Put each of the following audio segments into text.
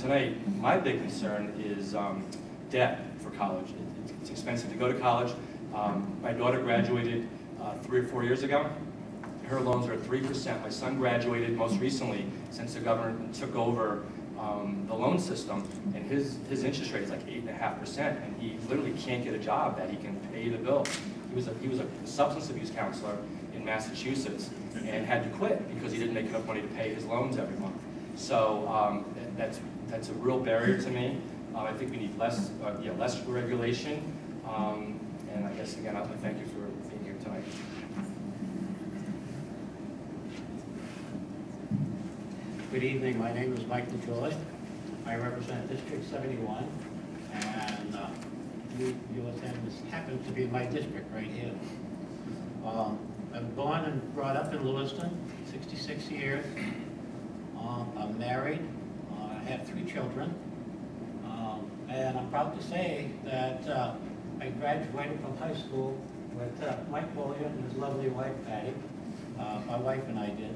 tonight, my big concern is debt for college. It's expensive to go to college. My daughter graduated 3 or 4 years ago. Her loans are at 3%. My son graduated most recently since the government took over the loan system, and his interest rate is like 8.5%, and he literally can't get a job that he can pay the bill. He was a substance abuse counselor in Massachusetts and had to quit because he didn't make enough money to pay his loans every month. So that's a real barrier to me. I think we need less regulation. And I guess again, I'll thank you for being here tonight. Good evening. My name is Mike LaJoy. I represent District 71, and USM happens to be my district right here. I'm born and brought up in Lewiston, 66 years. I'm married. I have 3 children. And I'm proud to say that I graduated from high school with Mike Bollier and his lovely wife, Patty. My wife and I did.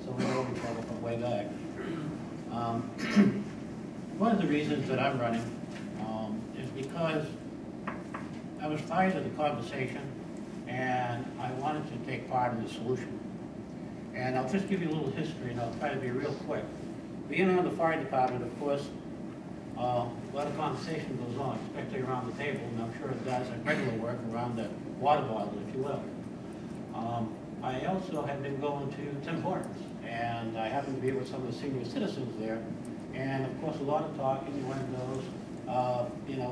So we know each other from way back. One of the reasons that I'm running is because I was tired of the conversation and I wanted to take part in the solution. And I'll just give you a little history and I'll try to be real quick. Being on the fire department, of course, a lot of conversation goes on, especially around the table, and I'm sure it does at regular work around the water bottle, if you will. I also have been going to Tim Hortons, and I happen to be with some of the senior citizens there, and of course a lot of talking, one of those,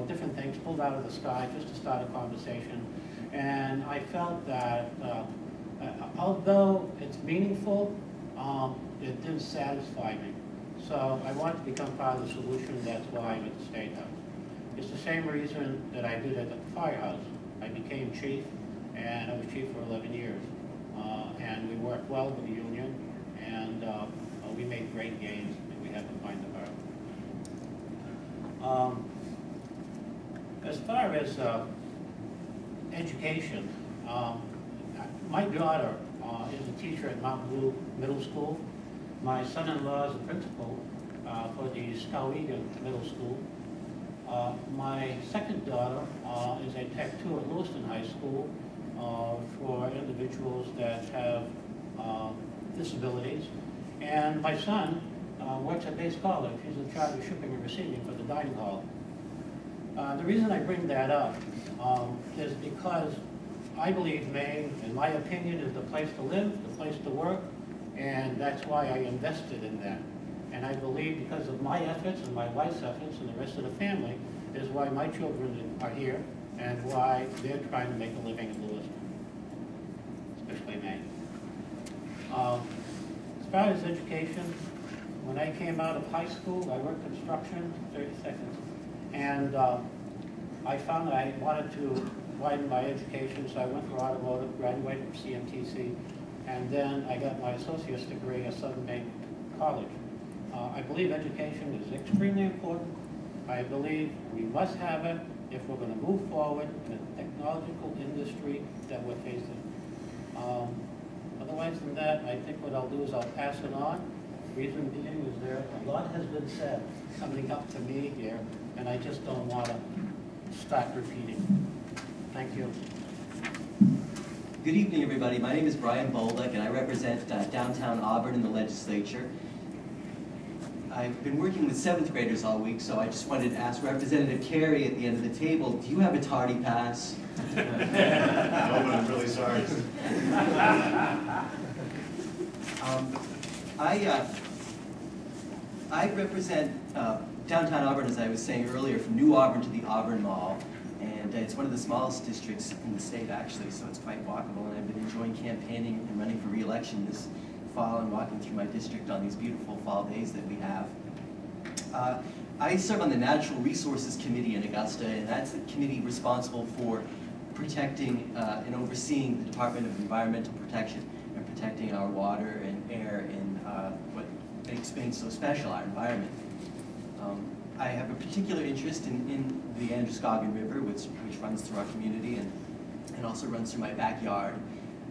different things pulled out of the sky just to start a conversation. And I felt that although it's meaningful, it didn't satisfy me. So I wanted to become part of the solution. That's why I'm at the State House. It's the same reason that I did at the firehouse. I became chief, and I was chief for 11 years. And we worked well with the union, and we made great gains, and we had to find the bar. As far as education, my daughter is a teacher at Mount Blue Middle School. My son-in-law is a principal for the Skowhegan Middle School. My second daughter is a Tech 2 at Lewiston High School for individuals that have disabilities. And my son works at Base College. He's in charge of shipping and receiving for the dining hall. The reason I bring that up is because I believe Maine, in my opinion, is the place to live, the place to work, and that's why I invested in that. And I believe because of my efforts and my wife's efforts and the rest of the family is why my children are here and why they're trying to make a living in Lewiston, especially Maine. As far as education, when I came out of high school, I worked construction, 30 seconds, and I found that I wanted to widen my education, so I went for automotive, graduated from CMTC, and then I got my associate's degree at Southern Maine College. I believe education is extremely important. I believe we must have it if we're going to move forward in the technological industry that we're facing. Otherwise than that, I think what I'll do is I'll pass it on. The reason being is there a lot has been said coming up to me here, and I just don't want to start repeating. Thank you. Good evening, everybody. My name is Brian Bolduc, and I represent downtown Auburn in the legislature. I've been working with 7th graders all week, so I just wanted to ask Representative Carey at the end of the table, do you have a tardy pass? No, but I'm really sorry. I represent downtown Auburn, as I was saying earlier, from New Auburn to the Auburn Mall. And it's one of the smallest districts in the state, actually, so it's quite walkable. And I've been enjoying campaigning and running for re-election this fall and walking through my district on these beautiful fall days that we have. I serve on the Natural Resources Committee in Augusta, and that's the committee responsible for protecting and overseeing the Department of Environmental Protection and protecting our water and air and what makes Maine so special, our environment. I have a particular interest in the Androscoggin River, which runs through our community and also runs through my backyard.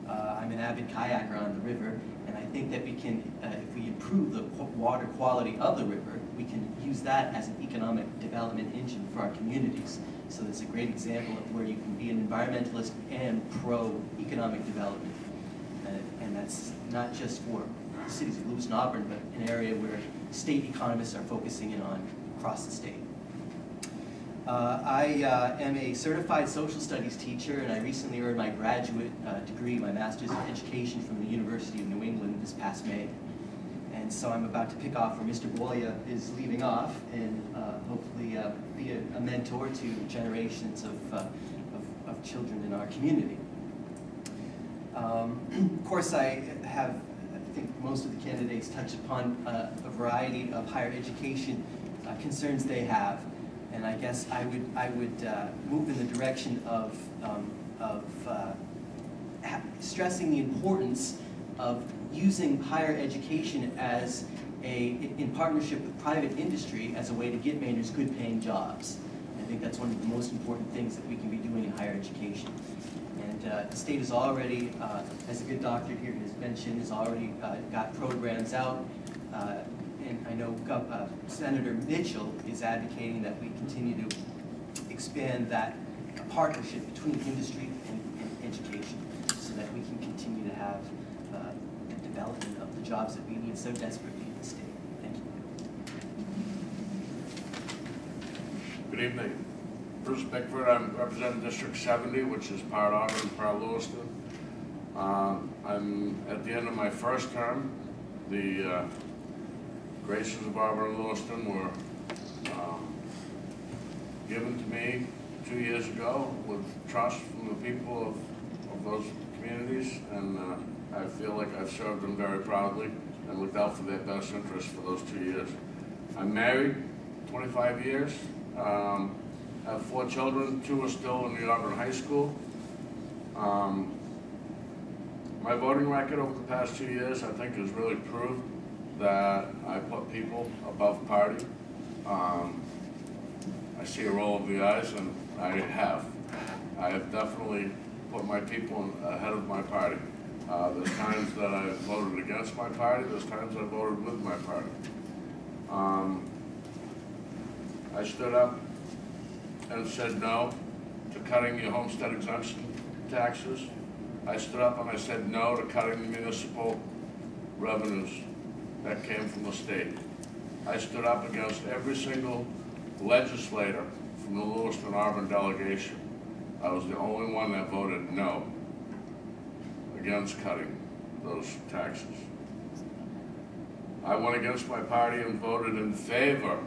I'm an avid kayaker on the river, and I think that we can, if we improve the water quality of the river, we can use that as an economic development engine for our communities. So it's a great example of where you can be an environmentalist and pro-economic development. And that's not just for the cities of Lewiston-Auburn, but an area where state economists are focusing in on across the state. I am a certified social studies teacher, and I recently earned my graduate degree, my master's in education from the University of New England this past May. And so I'm about to pick off where Mr. Boya is leaving off, and hopefully be a mentor to generations of children in our community. Of course, I think most of the candidates touch upon a variety of higher education concerns they have, and I guess I would move in the direction of stressing the importance of using higher education as in partnership with private industry as a way to get Mainers good-paying jobs. I think that's one of the most important things that we can be doing in higher education. And the state is already, as a good doctor here has mentioned, has already got programs out. And I know Senator Mitchell is advocating that we continue to expand that partnership between industry and education so that we can continue to have the development of the jobs that we need so desperately in the state. Thank you. Good evening. Bruce Bickford. I'm representing District 70, which is part Auburn and part Lewiston. I'm at the end of my first term. The graces of Auburn and Lewiston were given to me 2 years ago with trust from the people of those communities, and I feel like I've served them very proudly and looked out for their best interests for those 2 years. I'm married, 25 years. I have 4 children. 2 are still in the Auburn High School. My voting record over the past 2 years, I think, has really proved that I put people above party. I see a roll of the eyes, and I have definitely put my people ahead of my party. There's times that I voted against my party. There's times I voted with my party. I stood up and said no to cutting the homestead exemption taxes. I stood up and I said no to cutting the municipal revenues that came from the state. I stood up against every single legislator from the Lewiston-Auburn delegation. I was the only one that voted no against cutting those taxes. I went against my party and voted in favor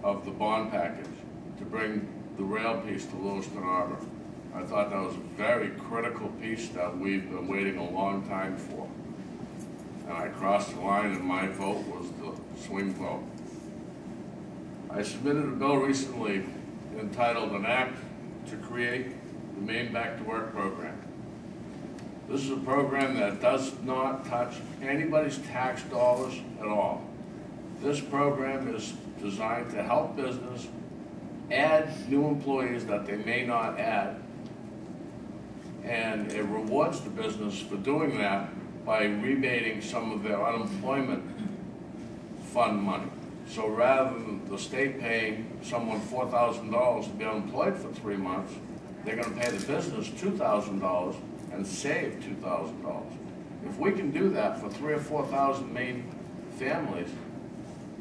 of the bond package to bring the rail piece to Lewiston-Auburn. I thought that was a very critical piece that we've been waiting a long time for. And I crossed the line, and my vote was the swing vote. I submitted a bill recently entitled An Act to Create the Maine Back to Work Program. This is a program that does not touch anybody's tax dollars at all. This program is designed to help business add new employees that they may not add, and it rewards the business for doing that by rebating some of their unemployment fund money. So rather than the state paying someone $4,000 to be unemployed for 3 months, they're going to pay the business $2,000 and save $2,000. If we can do that for 3,000 or 4,000 Maine families,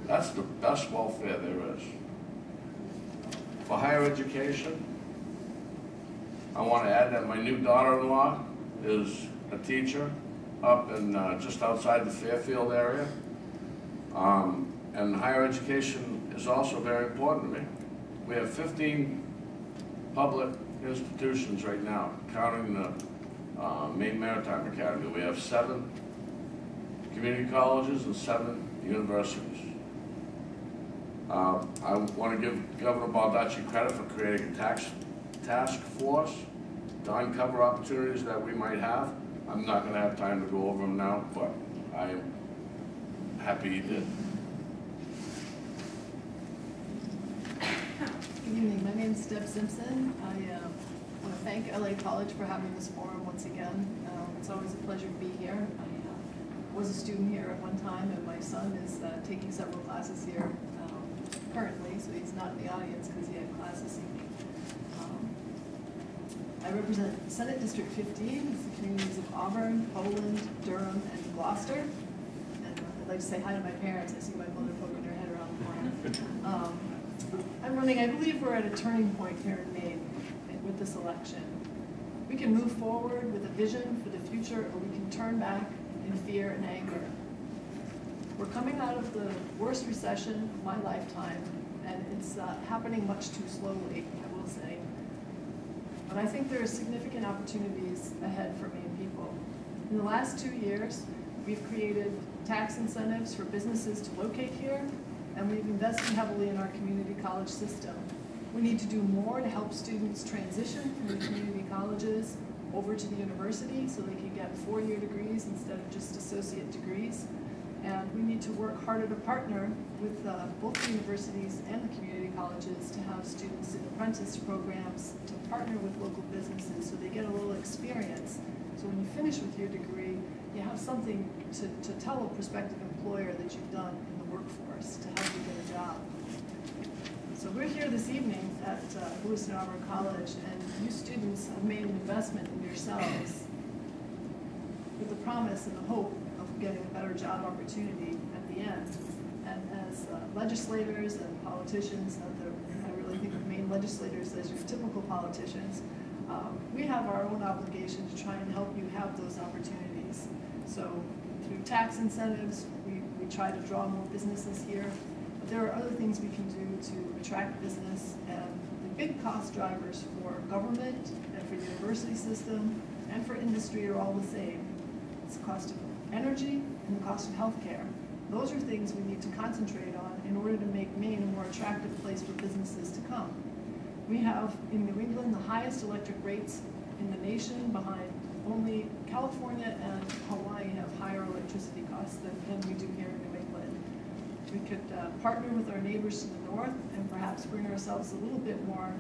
that's the best welfare there is. For higher education, I want to add that my new daughter-in-law is a teacher up in just outside the Fairfield area. And higher education is also very important to me. We have 15 public institutions right now, counting the Maine Maritime Academy. We have 7 community colleges and 7 universities. I want to give Governor Baldacci credit for creating a task force to uncover opportunities that we might have. I'm not going to have time to go over them now, but I am happy he did. Good evening. My name is Deb Simpson. I want to thank LA College for having this forum once again. It's always a pleasure to be here. I was a student here at one time, and my son is taking several classes here currently, so he's not in the audience because he had class this evening. I represent Senate District 15, it's the communities of Auburn, Poland, Durham, and Gloucester. And I'd like to say hi to my parents. I see my mother poking her head around the corner. I'm running, I believe we're at a turning point here in Maine with this election. We can move forward with a vision for the future, or we can turn back in fear and anger. We're coming out of the worst recession of my lifetime, and it's happening much too slowly, I will say. But I think there are significant opportunities ahead for Maine people. In the last 2 years, we've created tax incentives for businesses to locate here, and we've invested heavily in our community college system. We need to do more to help students transition from the community colleges over to the university so they can get 4-year degrees instead of just associate degrees. And we need to work harder to partner with both the universities and the community colleges to have students in apprentice programs to partner with local businesses so they get a little experience. So when you finish with your degree, you have something to tell a prospective employer that you've done in the workforce to help you get a job. So we're here this evening at Lewiston-Auburn College, and you students have made an investment in yourselves with the promise and the hope of getting a better job opportunity at the end. And as legislators and politicians, I really think of Maine legislators as your typical politicians, we have our own obligation to try and help you have those opportunities. So through tax incentives, we try to draw more businesses here. But there are other things we can do to attract business, and the big cost drivers for government and for the university system and for industry are all the same. It's the cost of energy and the cost of healthcare. Those are things we need to concentrate on in order to make Maine a more attractive place for businesses to come. We have in New England the highest electric rates in the nation, behind only California and Hawaii have higher electricity costs than we do here in New England. We could partner with our neighbors to the north and perhaps bring ourselves a little bit more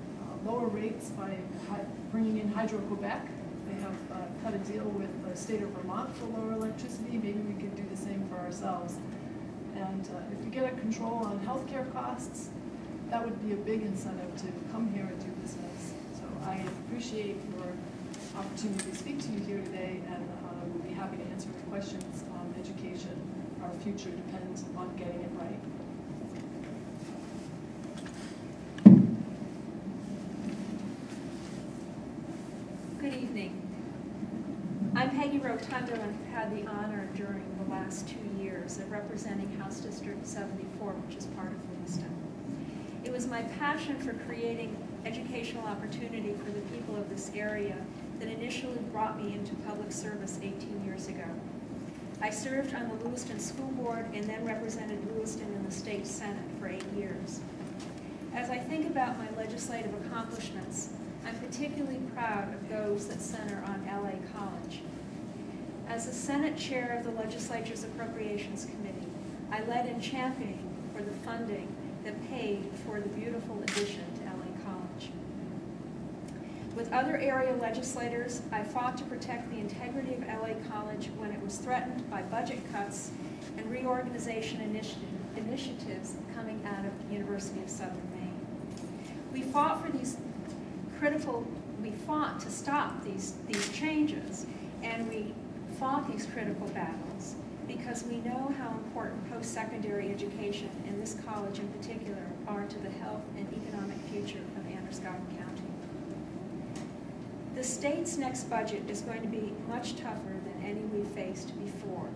lower rates by bringing in Hydro-Quebec. They have cut a deal with the state of Vermont for lower electricity. Maybe we could do the same for ourselves. And if we get a control on healthcare costs, that would be a big incentive to come here and do business. So I appreciate your opportunity to speak to you here today, and we'll be happy to answer any questions on education. Our future depends on getting it right. Good evening. I'm Peggy Rotundo, and have had the honor during the last 2 years of representing House District 74, which is part of Lewiston. It was my passion for creating educational opportunity for the people of this area that initially brought me into public service 18 years ago. I served on the Lewiston School Board and then represented Lewiston in the State Senate for 8 years. As I think about my legislative accomplishments, I'm particularly proud of those that center on LA College. As the Senate Chair of the Legislature's Appropriations Committee, I led in championing for the funding that paid for the beautiful addition to LA College. With other area legislators, I fought to protect the integrity of LA College when it was threatened by budget cuts and reorganization initiatives coming out of the University of Southern Maine. We fought to stop these changes, and we fought these critical battles because we know how important post-secondary education, in this college in particular, are to the health and economic future of Androscoggin County. The state's next budget is going to be much tougher than any we've faced before.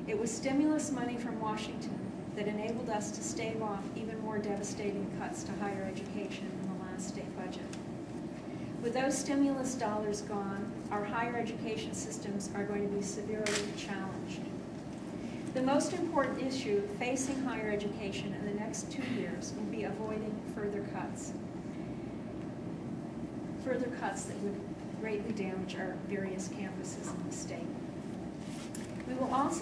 It was stimulus money from Washington that enabled us to stave off even more devastating cuts to higher education in the last state budget. With those stimulus dollars gone, our higher education systems are going to be severely challenged. The most important issue facing higher education in the next 2 years will be avoiding further cuts that would greatly damage our various campuses in the state. We will also